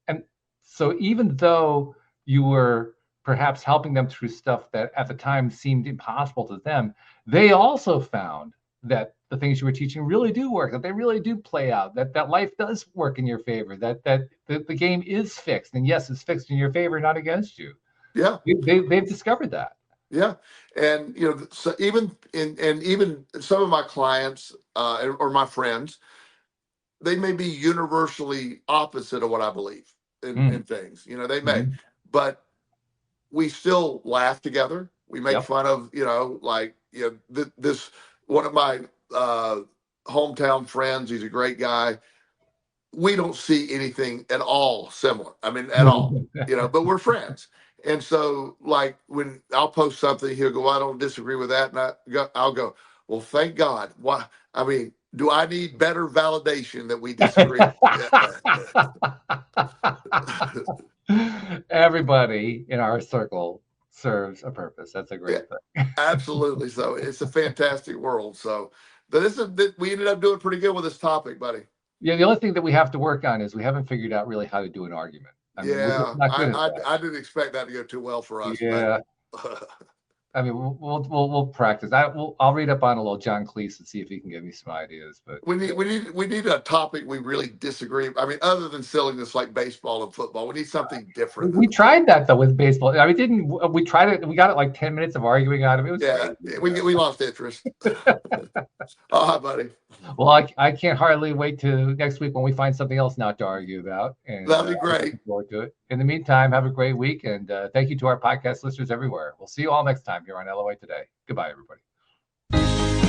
And so even though you were perhaps helping them through stuff that at the time seemed impossible to them, they also found that the things you were teaching really do work, that they really do play out, that life does work in your favor, that the game is fixed. And yes, it's fixed in your favor, not against you. yeah. They've discovered that. Yeah, and so even some of my clients or my friends, they may be universally opposite of what I believe in things. They may, but we still laugh together. We make Yep. fun of this one of my hometown friends. He's a great guy. We don't see anything at all similar. I mean, at all, but we're friends. And so, like, when I'll post something, he'll go, well, I don't disagree with that. And I'll go, well, thank God. Why? I mean, do I need better validation that we disagree? Everybody in our circle serves a purpose. That's a great thing. Absolutely. So it's a fantastic world. So we ended up doing pretty good with this topic, buddy. Yeah, the only thing that we have to work on is we haven't figured out really how to do an argument. I mean, we're just not good at that. I didn't expect that to go too well for us. Yeah. But I mean, we'll practice. I'll read up on a little John Cleese and see if he can give me some ideas. But we need a topic we really disagree. I mean, other than silliness like baseball and football, we need something different. We tried that though with baseball. I mean, we tried it? We got it like 10 minutes of arguing out of it. It was great. We lost interest. Oh, hi, buddy. Well, I can't hardly wait to next week when we find something else not to argue about. And that'll be great. Looking forward to it. In the meantime, have a great week, and thank you to our podcast listeners everywhere. We'll see you all next time here on LOA Today. Goodbye, everybody.